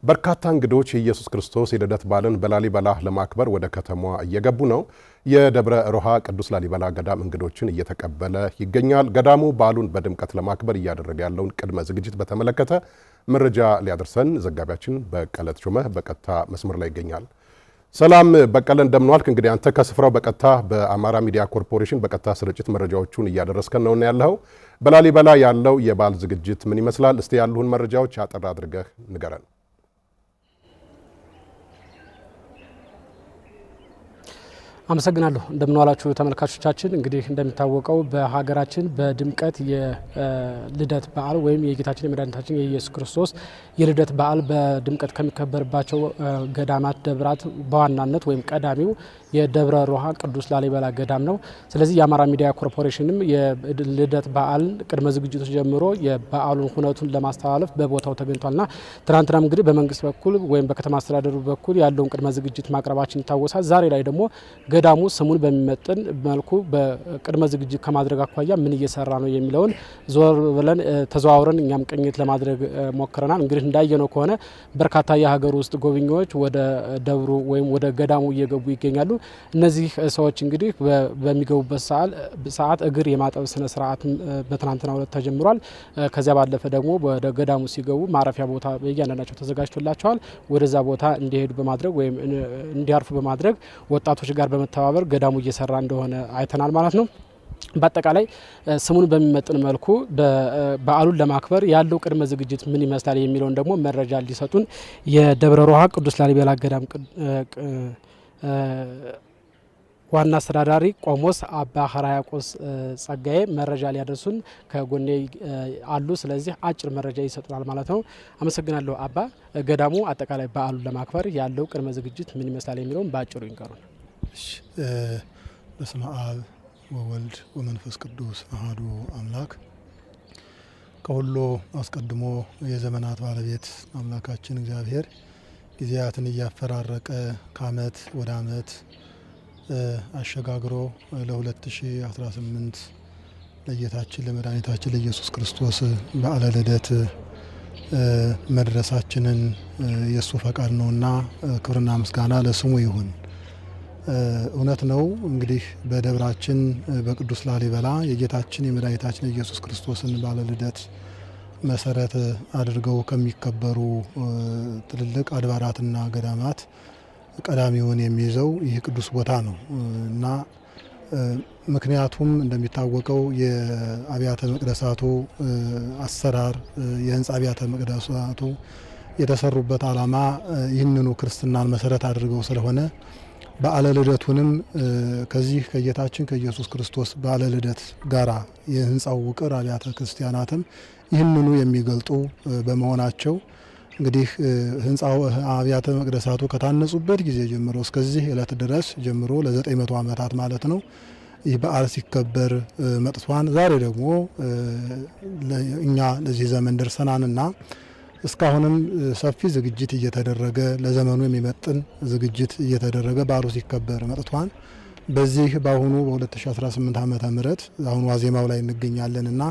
በርካታ እንግዶች የኢየሱስ ክርስቶስ የልደት በዓልን በላሊበላ ለማክበር ወደ ከተማዋ እየገቡ ነው። የደብረ ሮሃ ቅዱስ ላሊበላ ገዳም እንግዶችን እየተቀበለ ይገኛል። ገዳሙ በዓሉን በድምቀት ለማክበር እያደረገ ያለውን ቅድመ ዝግጅት በተመለከተ መረጃ ሊያደርሰን ዘጋቢያችን በቀለ ተሾመ በቀጥታ መስመር ላይ ይገኛል። ሰላም በቀለ፣ እንደምንዋልክ። እንግዲህ አንተ ከስፍራው በቀጥታ በአማራ ሚዲያ ኮርፖሬሽን በቀጥታ ስርጭት መረጃዎቹን እያደረስከን ነው ያለው። በላሊበላ ያለው የበዓል ዝግጅት ምን ይመስላል? እስቲ ያሉን መረጃዎች አጠር አድርገህ ንገረን። አመሰግናለሁ። እንደምንዋላችሁ ተመልካቾቻችን። እንግዲህ እንደሚታወቀው በሀገራችን በድምቀት የልደት በዓል ወይም የጌታችን የመድኃኒታችን የኢየሱስ ክርስቶስ የልደት በዓል በድምቀት ከሚከበርባቸው ገዳማት ደብራት በዋናነት ወይም ቀዳሚው የደብረ ሮሃ ቅዱስ ላሊበላ ገዳም ነው። ስለዚህ የአማራ ሚዲያ ኮርፖሬሽንም የልደት በዓል ቅድመ ዝግጅቶች ጀምሮ የበዓሉን ሁነቱን ለማስተላለፍ በቦታው ተገኝቷልና ትናንትናም እንግዲህ በመንግስት በኩል ወይም በከተማ አስተዳደሩ በኩል ያለውን ቅድመ ዝግጅት ማቅረባችን ይታወሳል። ዛሬ ላይ ደግሞ ገዳሙ ስሙን በሚመጥን መልኩ በቅድመ ዝግጅት ከማድረግ አኳያ ምን እየሰራ ነው የሚለውን ዞር ብለን ተዘዋውረን እኛም ቅኝት ለማድረግ ሞክረናል። እንግዲህ እንዳየነው ከሆነ በርካታ የሀገር ውስጥ ጎብኚዎች ወደ ደብሩ ወይም ወደ ገዳሙ እየገቡ ይገኛሉ። እነዚህ ሰዎች እንግዲህ በሚገቡበት ሰዓት እግር የማጠብ ስነ ስርዓት በትናንትናው ዕለት ተጀምሯል። ከዚያ ባለፈ ደግሞ ወደ ገዳሙ ሲገቡ ማረፊያ ቦታ በእያንዳንዳቸው ተዘጋጅቶላቸዋል። ወደዛ ቦታ እንዲሄዱ በማድረግ ወይም እንዲያርፉ በማድረግ ወጣቶች ጋር በመተባበር ገዳሙ እየሰራ እንደሆነ አይተናል ማለት ነው። በአጠቃላይ ስሙን በሚመጥን መልኩ በዓሉን ለማክበር ያለው ቅድመ ዝግጅት ምን ይመስላል የሚለውን ደግሞ መረጃ ሊሰጡን የደብረ ሮሃ ቅዱስ ላሊበላ ገዳም ዋና አስተዳዳሪ ቆሞስ አባ ሕርያቆስ ጸጋዬ መረጃ ሊያደርሱን ከጎኔ አሉ። ስለዚህ አጭር መረጃ ይሰጡናል ማለት ነው። አመሰግናለሁ አባ። ገዳሙ አጠቃላይ በዓሉን ለማክበር ያለው ቅድመ ዝግጅት ምን ይመስላል የሚለውን በአጭሩ ይንገሩን። በስመ አብ ወወልድ ወመንፈስ ቅዱስ አሐዱ አምላክ። ከሁሉ አስቀድሞ የዘመናት ባለቤት አምላካችን እግዚአብሔር ጊዜያትን እያፈራረቀ ከዓመት ወደ ዓመት አሸጋግሮ ለ2018 ለጌታችን ለመድኃኒታችን ለኢየሱስ ክርስቶስ በዓለ ልደት መድረሳችንን የእሱ ፈቃድ ነውና ክብርና ምስጋና ለስሙ ይሁን። እውነት ነው። እንግዲህ በደብራችን በቅዱስ ላሊበላ የጌታችን የመድኃኒታችን የኢየሱስ ክርስቶስን በዓለ ልደት መሰረት አድርገው ከሚከበሩ ትልልቅ አድባራትና ገዳማት ቀዳሚውን የሚይዘው ይህ ቅዱስ ቦታ ነው እና ምክንያቱም እንደሚታወቀው የአብያተ መቅደሳቱ አሰራር የህንጻ አብያተ መቅደሳቱ የተሰሩበት ዓላማ ይህንኑ ክርስትናን መሰረት አድርገው ስለሆነ በዓለ ልደቱንም ከዚህ ከጌታችን ከኢየሱስ ክርስቶስ በዓለ ልደት ጋራ የህንጻው ውቅር አብያተ ክርስቲያናትም ይህንኑ የሚገልጡ በመሆናቸው እንግዲህ ህንጻው አብያተ መቅደሳቱ ከታነጹበት ጊዜ ጀምሮ እስከዚህ ዕለት ድረስ ጀምሮ ለ900 ዓመታት ማለት ነው ይህ በዓል ሲከበር መጥቷን ዛሬ ደግሞ እኛ ለዚህ ዘመን ደርሰናልና እስካሁንም ሰፊ ዝግጅት እየተደረገ ለዘመኑ የሚመጥን ዝግጅት እየተደረገ በዓሉ ሲከበር መጥቷን በዚህ በአሁኑ በ2018 ዓመተ ምህረት አሁን ዋዜማው ላይ እንገኛለንና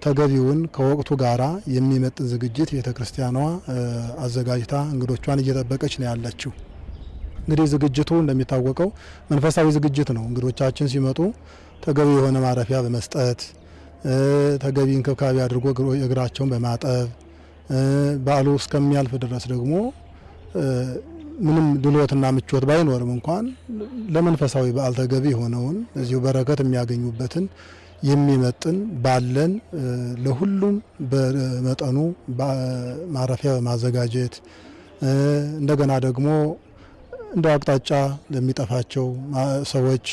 ተገቢውን ከወቅቱ ጋራ የሚመጥን ዝግጅት ቤተክርስቲያኗ አዘጋጅታ እንግዶቿን እየጠበቀች ነው ያለችው። እንግዲህ ዝግጅቱ እንደሚታወቀው መንፈሳዊ ዝግጅት ነው። እንግዶቻችን ሲመጡ ተገቢ የሆነ ማረፊያ በመስጠት ተገቢ እንክብካቤ አድርጎ እግራቸውን በማጠብ በዓሉ እስከሚያልፍ ድረስ ደግሞ ምንም ድሎትና ምቾት ባይኖርም እንኳን ለመንፈሳዊ በዓል ተገቢ የሆነውን እዚሁ በረከት የሚያገኙበትን የሚመጥን ባለን ለሁሉም በመጠኑ ማረፊያ በማዘጋጀት እንደገና ደግሞ እንደ አቅጣጫ ለሚጠፋቸው ሰዎች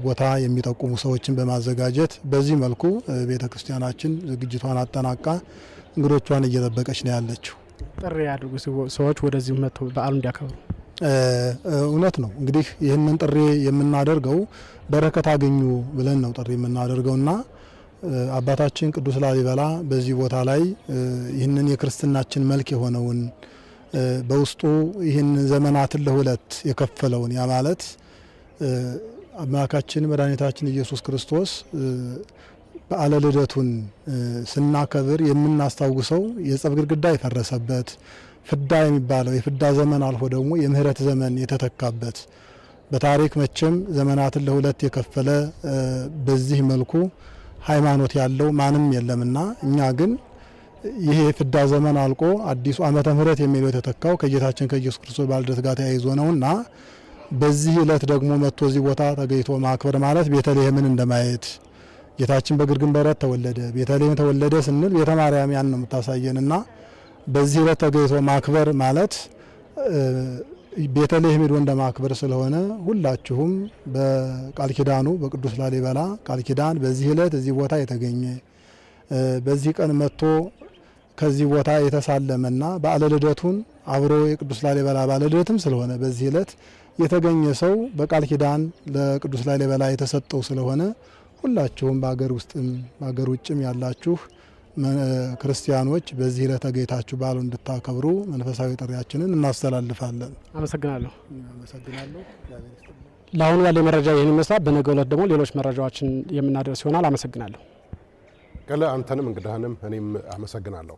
ቦታ የሚጠቁሙ ሰዎችን በማዘጋጀት በዚህ መልኩ ቤተ ክርስቲያናችን ዝግጅቷን አጠናቃ እንግዶቿን እየጠበቀች ነው ያለችው። ጥሪ ያድርጉ ሰዎች ወደዚህ መጥተው በዓሉ እንዲያከብሩ። እውነት ነው። እንግዲህ ይህንን ጥሪ የምናደርገው በረከት አገኙ ብለን ነው ጥሪ የምናደርገውና አባታችን ቅዱስ ላሊበላ በዚህ ቦታ ላይ ይህንን የክርስትናችን መልክ የሆነውን በውስጡ ይህን ዘመናትን ለሁለት የከፈለውን ያ ማለት አምላካችን መድኃኒታችን ኢየሱስ ክርስቶስ በዓለ ልደቱን ስናከብር የምናስታውሰው የጸብ ግድግዳ የፈረሰበት ፍዳ የሚባለው የፍዳ ዘመን አልፎ ደግሞ የምህረት ዘመን የተተካበት በታሪክ መቼም ዘመናትን ለሁለት የከፈለ በዚህ መልኩ ሃይማኖት ያለው ማንም የለምና እኛ ግን ይሄ ፍዳ ዘመን አልቆ አዲሱ ዓመተ ምህረት የሚለው የተተካው ከጌታችን ከኢየሱስ ክርስቶስ በልደት ጋር ተያይዞ ነውና በዚህ ዕለት ደግሞ መጥቶ እዚህ ቦታ ተገኝቶ ማክበር ማለት ቤተልሔምን እንደማየት ጌታችን በግርግም በረት ተወለደ። ቤተልሔም ተወለደ ስንል ቤተ ማርያም ያን ነው የምታሳየንና በዚህ ዕለት ተገኝቶ ማክበር ማለት ቤተልሔም ሄዶ እንደማክበር ስለሆነ ሁላችሁም በቃል ኪዳኑ በቅዱስ ላሊበላ ቃል ኪዳን በዚህ ዕለት እዚህ ቦታ የተገኘ በዚህ ቀን መጥቶ ከዚህ ቦታ የተሳለመና በዓለ ልደቱን አብሮ የቅዱስ ላሊበላ በዓለ ልደትም ስለሆነ በዚህ ዕለት የተገኘ ሰው በቃል ኪዳን ለቅዱስ ላሊበላ የተሰጠው ስለሆነ ሁላችሁም በአገር ውስጥም በአገር ውጭም ያላችሁ ክርስቲያኖች በዚህ ዕለት ተገኝታችሁ በዓሉን እንድታከብሩ መንፈሳዊ ጥሪያችንን እናስተላልፋለን። አመሰግናለሁ። አመሰግናለሁ። ለአሁኑ ያለ መረጃ ይህን ይመስላል። በነገው ዕለት ደግሞ ሌሎች መረጃዎችን የምናደርስ ይሆናል። አመሰግናለሁ። ቀለ አንተንም እንግዳህንም እኔም አመሰግናለሁ።